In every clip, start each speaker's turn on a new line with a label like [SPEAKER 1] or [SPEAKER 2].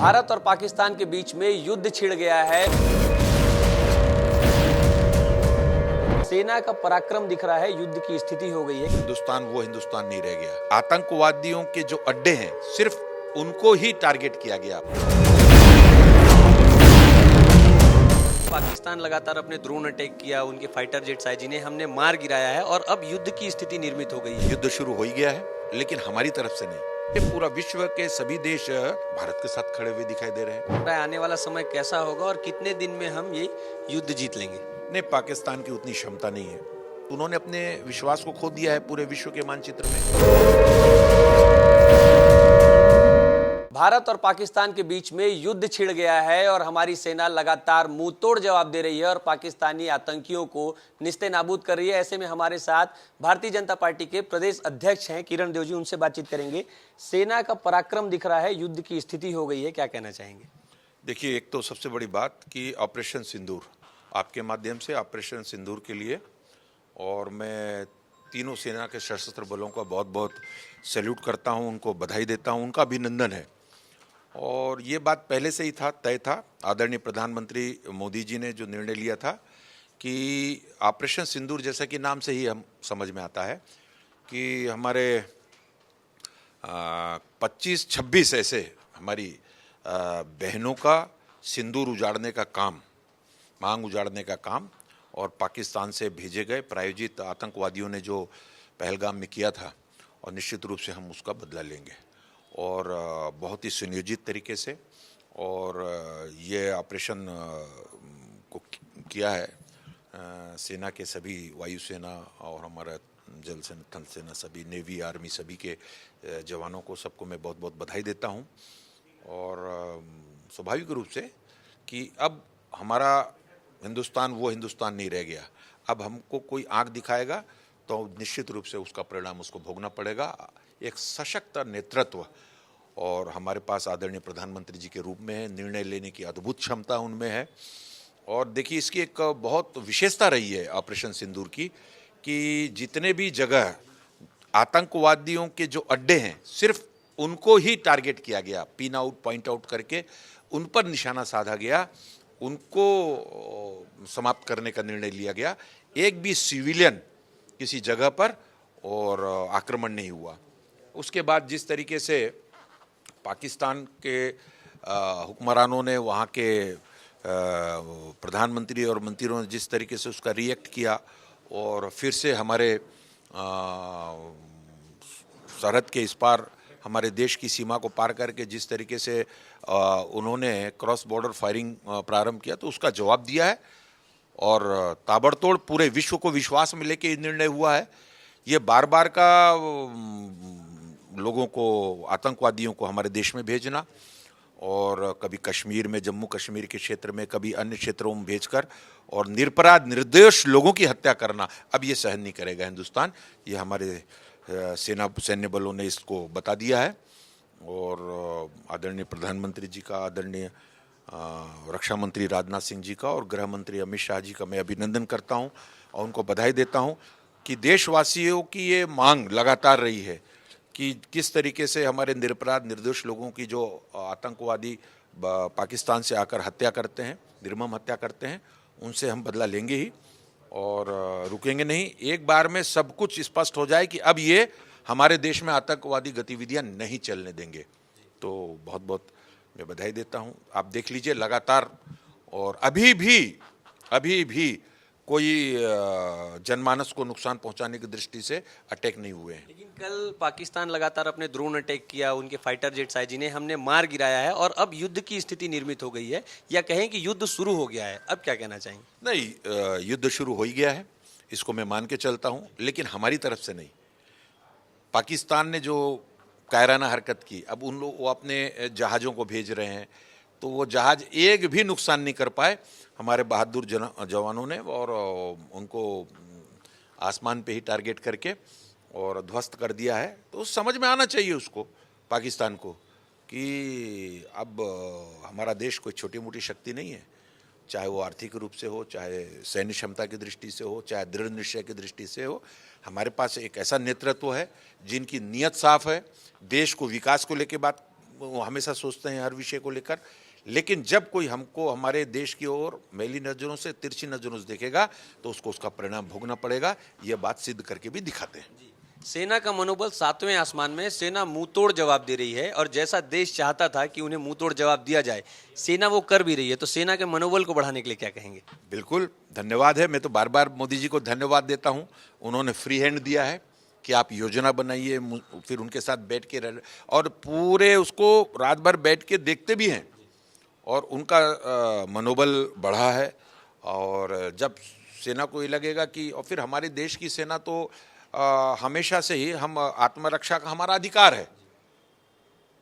[SPEAKER 1] भारत और पाकिस्तान के बीच में युद्ध छिड़ गया है। सेना का पराक्रम दिख रहा है, युद्ध की स्थिति हो गई है।
[SPEAKER 2] हिंदुस्तान वो हिंदुस्तान नहीं रह गया। आतंकवादियों के जो अड्डे हैं सिर्फ उनको ही टारगेट किया गया।
[SPEAKER 1] पाकिस्तान लगातार अपने ड्रोन अटैक किया, उनके फाइटर जेट्स आए जिन्हें हमने मार गिराया है और अब युद्ध की स्थिति निर्मित हो गई है।
[SPEAKER 2] युद्ध शुरू हो ही गया है, लेकिन हमारी तरफ से नहीं। ये पूरा विश्व के सभी देश भारत के साथ खड़े हुए दिखाई दे रहे हैं।
[SPEAKER 1] आने वाला समय कैसा होगा और कितने दिन में हम ये युद्ध जीत लेंगे?
[SPEAKER 2] नहीं, पाकिस्तान की उतनी क्षमता नहीं है। उन्होंने अपने विश्वास को खो दिया है पूरे विश्व के मानचित्र में।
[SPEAKER 1] भारत और पाकिस्तान के बीच में युद्ध छिड़ गया है और हमारी सेना लगातार मुंह तोड़ जवाब दे रही है और पाकिस्तानी आतंकियों को निस्ते-नाबूद कर रही है। ऐसे में हमारे साथ भारतीय जनता पार्टी के प्रदेश अध्यक्ष हैं किरण देव जी, उनसे बातचीत करेंगे। सेना का पराक्रम दिख रहा है, युद्ध की स्थिति हो गई है, क्या कहना चाहेंगे?
[SPEAKER 2] देखिए, एक तो सबसे बड़ी बात कि ऑपरेशन सिंदूर, आपके माध्यम से ऑपरेशन सिंदूर के लिए, और मैं तीनों सेना के सशस्त्र बलों का बहुत बहुत सैल्यूट करता हूं, उनको बधाई देता हूं, उनका अभिनंदन है। और ये बात पहले से ही तय था। आदरणीय प्रधानमंत्री मोदी जी ने जो निर्णय लिया था कि ऑपरेशन सिंदूर, जैसा कि नाम से ही हम समझ में आता है कि हमारे 25-26 ऐसे हमारी बहनों का सिंदूर उजाड़ने का काम, मांग उजाड़ने का काम, और पाकिस्तान से भेजे गए प्रायोजित आतंकवादियों ने जो पहलगाम में किया था, और निश्चित रूप से हम उसका बदला लेंगे और बहुत ही सुनियोजित तरीके से। और ये ऑपरेशन को किया है सेना के सभी, वायुसेना और हमारा जल सेना, थल सेना, सभी, नेवी, आर्मी, सभी के जवानों को, सबको मैं बहुत बहुत बधाई देता हूँ। और स्वाभाविक रूप से कि अब हमारा हिंदुस्तान वो हिंदुस्तान नहीं रह गया। अब हमको कोई आंख दिखाएगा तो निश्चित रूप से उसका परिणाम उसको भोगना पड़ेगा। एक सशक्त नेतृत्व और हमारे पास आदरणीय प्रधानमंत्री जी के रूप में है, निर्णय लेने की अद्भुत क्षमता उनमें है। और देखिए, इसकी एक बहुत विशेषता रही है ऑपरेशन सिंदूर की, कि जितने भी जगह आतंकवादियों के जो अड्डे हैं सिर्फ उनको ही टारगेट किया गया, पिन आउट, पॉइंट आउट करके उन पर निशाना साधा गया, उनको समाप्त करने का निर्णय लिया गया। एक भी सिविलियन किसी जगह पर और आक्रमण नहीं हुआ। उसके बाद जिस तरीके से पाकिस्तान के हुक्मरानों ने, वहाँ के प्रधानमंत्री और मंत्रियों ने जिस तरीके से उसका रिएक्ट किया, और फिर से हमारे सरहद के इस पार हमारे देश की सीमा को पार करके जिस तरीके से उन्होंने क्रॉस बॉर्डर फायरिंग प्रारंभ किया, तो उसका जवाब दिया है और ताबड़तोड़ पूरे विश्व को विश्वास में लेके निर्णय हुआ है। ये बार बार का लोगों को, आतंकवादियों को हमारे देश में भेजना, और कभी कश्मीर में, जम्मू कश्मीर के क्षेत्र में, कभी अन्य क्षेत्रों में भेजकर और निरपराध निर्दोष लोगों की हत्या करना, अब ये सहन नहीं करेगा हिंदुस्तान। ये हमारे सैन्य बलों ने इसको बता दिया है। और आदरणीय प्रधानमंत्री जी का, आदरणीय रक्षा मंत्री राजनाथ सिंह जी का और गृह मंत्री अमित शाह जी का मैं अभिनंदन करता हूं और उनको बधाई देता हूं कि देशवासियों की ये मांग लगातार रही है कि किस तरीके से हमारे निरपराध निर्दोष लोगों की, जो आतंकवादी पाकिस्तान से आकर हत्या करते हैं, निर्मम हत्या करते हैं, उनसे हम बदला लेंगे ही और रुकेंगे नहीं। एक बार में सब कुछ स्पष्ट हो जाए कि अब ये हमारे देश में आतंकवादी गतिविधियां नहीं चलने देंगे। तो बहुत बहुत मैं बधाई देता हूं। आप देख लीजिए लगातार, और अभी भी कोई जनमानस को नुकसान पहुंचाने की दृष्टि से अटैक नहीं हुए हैं।
[SPEAKER 1] लेकिन कल पाकिस्तान लगातार अपने ड्रोन अटैक किया, उनके फाइटर जेट्स आए जिन्हें हमने मार गिराया है और अब युद्ध की स्थिति निर्मित हो गई है, या कहें कि युद्ध शुरू हो गया है, अब क्या कहना चाहेंगे?
[SPEAKER 2] नहीं, युद्ध शुरू हो ही गया है, इसको मैं मान के चलता हूं, लेकिन हमारी तरफ से नहीं। पाकिस्तान ने जो कायराना हरकत की, अब उन लोग वो अपने जहाज़ों को भेज रहे हैं, तो वो जहाज़ एक भी नुकसान नहीं कर पाए हमारे बहादुर जवानों ने, और उनको आसमान पे ही टारगेट करके और ध्वस्त कर दिया है। तो समझ में आना चाहिए उसको, पाकिस्तान को, कि अब हमारा देश कोई छोटी मोटी शक्ति नहीं है, चाहे वो आर्थिक रूप से हो, चाहे सैन्य क्षमता की दृष्टि से हो, चाहे दृढ़ निश्चय की दृष्टि से हो। हमारे पास एक ऐसा नेतृत्व है जिनकी नीयत साफ है, देश को विकास को लेकर बात हमेशा सोचते हैं हर विषय को लेकर, लेकिन जब कोई हमको हमारे देश की ओर मैली नज़रों से, तिरछी नज़रों से देखेगा तो उसको उसका परिणाम भोगना पड़ेगा। यह बात सिद्ध करके भी दिखाते हैं।
[SPEAKER 1] सेना का मनोबल सातवें आसमान में, सेना मुंह तोड़ जवाब दे रही है और जैसा देश चाहता था कि उन्हें मुंह तोड़ जवाब दिया जाए, सेना वो कर भी रही है। तो सेना के मनोबल को बढ़ाने के लिए क्या कहेंगे?
[SPEAKER 2] बिल्कुल धन्यवाद है। मैं तो बार बार मोदी जी को धन्यवाद देता हूं। उन्होंने फ्री हैंड दिया है कि आप योजना बनाइए, फिर उनके साथ बैठ के और पूरे उसको रात भर बैठ के देखते भी हैं और उनका मनोबल बढ़ा है। और जब सेना को ये लगेगा कि, और फिर हमारे देश की सेना तो हमेशा से ही, हम आत्मरक्षा का हमारा अधिकार है,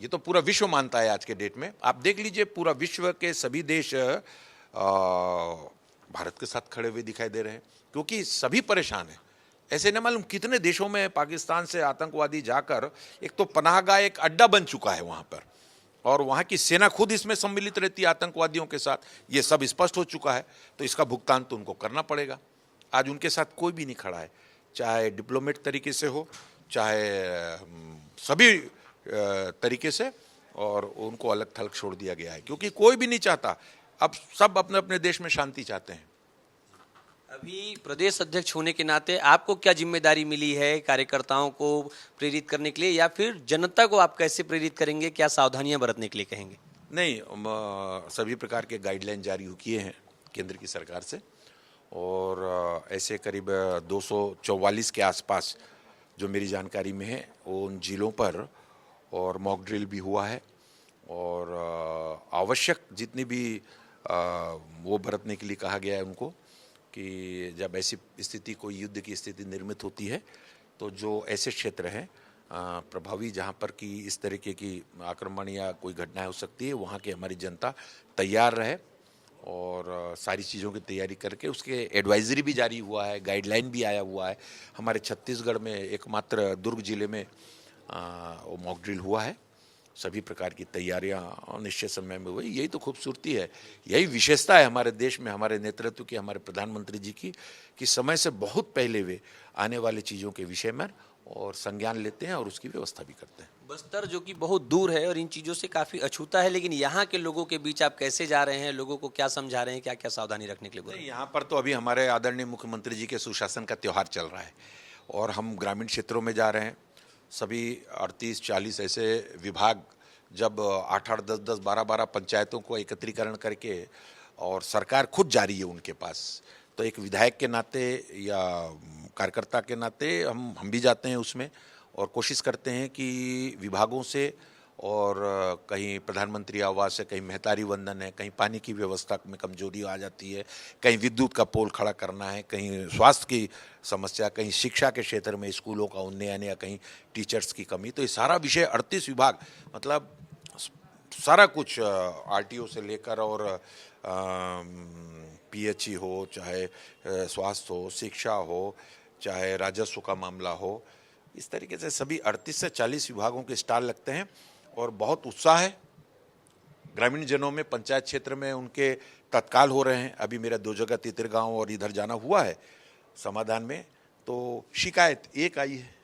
[SPEAKER 2] ये तो पूरा विश्व मानता है आज के डेट में। आप देख लीजिए पूरा विश्व के सभी देश भारत के साथ खड़े हुए दिखाई दे रहे हैं, क्योंकि सभी परेशान हैं। ऐसे न मालूम कितने देशों में पाकिस्तान से आतंकवादी जाकर, एक तो पनाहगाह, एक अड्डा बन चुका है वहाँ पर, और वहाँ की सेना खुद इसमें सम्मिलित रहती है आतंकवादियों के साथ। ये सब स्पष्ट हो चुका है, तो इसका भुगतान तो उनको करना पड़ेगा। आज उनके साथ कोई भी नहीं खड़ा है, चाहे डिप्लोमेट तरीके से हो, चाहे सभी तरीके से, और उनको अलग थलग छोड़ दिया गया है, क्योंकि कोई भी नहीं चाहता। अब सब अपने अपने देश में शांति चाहते हैं।
[SPEAKER 1] अभी प्रदेश अध्यक्ष होने के नाते आपको क्या जिम्मेदारी मिली है कार्यकर्ताओं को प्रेरित करने के लिए, या फिर जनता को आप कैसे प्रेरित करेंगे, क्या सावधानियां बरतने के लिए कहेंगे?
[SPEAKER 2] नहीं, सभी प्रकार के गाइडलाइन जारी किए हैं केंद्र की सरकार से, और ऐसे करीब 244 के आसपास जो मेरी जानकारी में है, उन जिलों पर और मॉक ड्रिल भी हुआ है, और आवश्यक जितनी भी वो बरतने के लिए कहा गया है उनको, कि जब ऐसी स्थिति, कोई युद्ध की स्थिति निर्मित होती है, तो जो ऐसे क्षेत्र हैं प्रभावी, जहाँ पर कि इस तरीके की आक्रमण या कोई घटनाएं हो सकती है, वहाँ की हमारी जनता तैयार रहे, और सारी चीज़ों की तैयारी करके उसके एडवाइजरी भी जारी हुआ है, गाइडलाइन भी आया हुआ है। हमारे छत्तीसगढ़ में एकमात्र दुर्ग जिले में वो मॉक ड्रिल हुआ है। सभी प्रकार की तैयारियां निश्चित समय में हुई। यही तो खूबसूरती है, यही विशेषता है हमारे देश में, हमारे नेतृत्व की, हमारे प्रधानमंत्री जी की, कि समय से बहुत पहले वे आने वाली चीज़ों के विषय में और संज्ञान लेते हैं और उसकी व्यवस्था भी करते हैं।
[SPEAKER 1] बस्तर जो कि बहुत दूर है और इन चीज़ों से काफ़ी अछूता है, लेकिन यहाँ के लोगों के बीच आप कैसे जा रहे हैं, लोगों को क्या समझा रहे हैं, क्या क्या सावधानी रखने के लिए बोल रहे हैं?
[SPEAKER 2] यहाँ पर तो अभी हमारे आदरणीय मुख्यमंत्री जी के सुशासन का त्यौहार चल रहा है, और हम ग्रामीण क्षेत्रों में जा रहे हैं। सभी 38-40 ऐसे विभाग, जब 8-8, 10-10, 12-12 पंचायतों को एकत्रीकरण करके, और सरकार खुद जा रही है उनके पास, तो एक विधायक के नाते या कार्यकर्ता के नाते हम भी जाते हैं उसमें, और कोशिश करते हैं कि विभागों से, और कहीं प्रधानमंत्री आवास है, कहीं महतारी वंदन है, कहीं पानी की व्यवस्था में कमजोरी आ जाती है, कहीं विद्युत का पोल खड़ा करना है, कहीं स्वास्थ्य की समस्या, कहीं शिक्षा के क्षेत्र में स्कूलों का उन्नयन, या कहीं टीचर्स की कमी। तो ये सारा विषय 38 विभाग, मतलब सारा कुछ, आरटीओ से लेकर, और पीएचई हो, चाहे स्वास्थ्य हो, शिक्षा हो, चाहे राजस्व का मामला हो, इस तरीके से सभी 38 से 40 विभागों के स्टॉल लगते हैं, और बहुत उत्साह है ग्रामीण जनों में। पंचायत क्षेत्र में उनके तत्काल हो रहे हैं। अभी मेरा 2 जगह तितरगांव और इधर जाना हुआ है समाधान में, तो शिकायत एक आई है,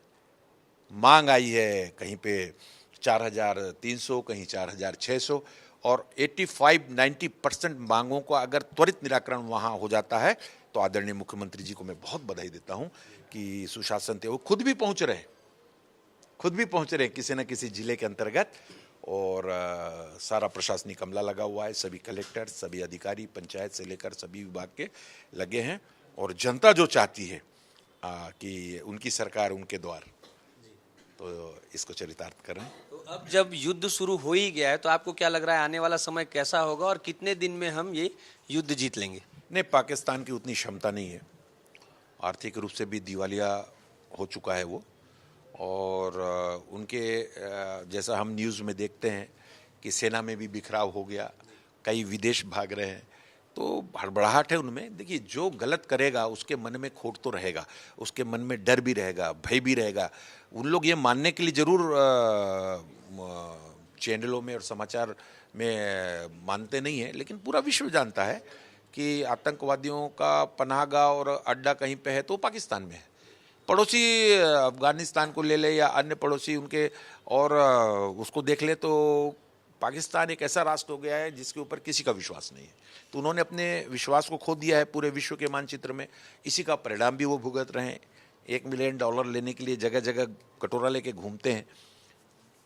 [SPEAKER 2] मांग आई है कहीं पे 4,300, कहीं 4,600, और 85-90% मांगों का अगर त्वरित निराकरण वहाँ हो जाता है, तो आदरणीय मुख्यमंत्री जी को मैं बहुत बधाई देता हूँ कि सुशासन थे। वो खुद भी पहुँच रहे हैं किसी न किसी जिले के अंतर्गत, और सारा प्रशासनिक अमला लगा हुआ है, सभी कलेक्टर, सभी अधिकारी, पंचायत से लेकर सभी विभाग के लगे हैं, और जनता जो चाहती है कि उनकी सरकार उनके द्वार, तो इसको चरितार्थ करें।
[SPEAKER 1] तो अब जब युद्ध शुरू हो ही गया है, तो आपको क्या लग रहा है आने वाला समय कैसा होगा, और कितने दिन में हम ये युद्ध जीत लेंगे?
[SPEAKER 2] नहीं, पाकिस्तान की उतनी क्षमता नहीं है, आर्थिक रूप से भी दिवालिया हो चुका है वो, और उनके जैसा हम न्यूज़ में देखते हैं कि सेना में भी बिखराव हो गया, कई विदेश भाग रहे हैं, तो हड़बड़ाहट है उनमें। देखिए, जो गलत करेगा उसके मन में खोट तो रहेगा, उसके मन में डर भी रहेगा, भय भी रहेगा। उन लोग ये मानने के लिए जरूर चैनलों में और समाचार में मानते नहीं हैं, लेकिन पूरा विश्व जानता है कि आतंकवादियों का पनाहगाह और अड्डा कहीं पे है तो पाकिस्तान में है। पड़ोसी अफगानिस्तान को ले ले या अन्य पड़ोसी उनके, और उसको देख ले, तो पाकिस्तान एक ऐसा राष्ट्र हो गया है जिसके ऊपर किसी का विश्वास नहीं है। तो उन्होंने अपने विश्वास को खो दिया है पूरे विश्व के मानचित्र में। इसी का परिणाम भी वो भुगत रहे हैं। $1 मिलियन लेने के लिए जगह जगह कटोरा लेके घूमते हैं।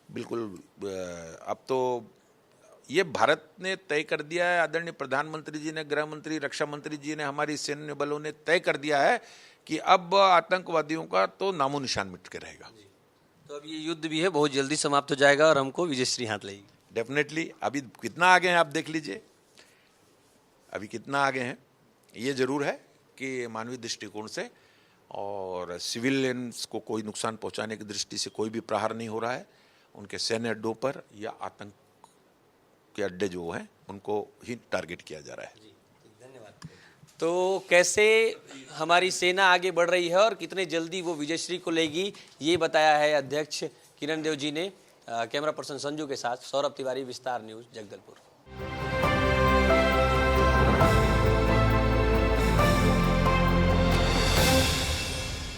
[SPEAKER 2] बिल्कुल अब तो ये भारत ने तय कर दिया है, आदरणीय प्रधानमंत्री जी ने, गृह मंत्री, रक्षा मंत्री जी ने, हमारी सैन्य बलों ने तय कर दिया है कि अब आतंकवादियों का तो नामो निशान मिट के रहेगा।
[SPEAKER 1] तो अब ये युद्ध भी है बहुत जल्दी समाप्त हो जाएगा और हमको विजयश्री हाथ लगेगी।
[SPEAKER 2] डेफिनेटली। अभी कितना आगे हैं आप देख लीजिए, अभी कितना आगे हैं। ये जरूर है कि मानवीय दृष्टिकोण से और सिविलियंस को कोई नुकसान पहुंचाने की दृष्टि से कोई भी प्रहार नहीं हो रहा है। उनके सैन्य अड्डों पर या आतंक के अड्डे जो हैं उनको ही टारगेट किया जा रहा है।
[SPEAKER 1] धन्यवाद। तो कैसे हमारी सेना आगे बढ़ रही है और कितने जल्दी वो विजयश्री को लेगी, ये बताया है अध्यक्ष किरण देव जी ने। कैमरा पर्सन संजू के साथ सौरभ तिवारी, विस्तार न्यूज़, जगदलपुर।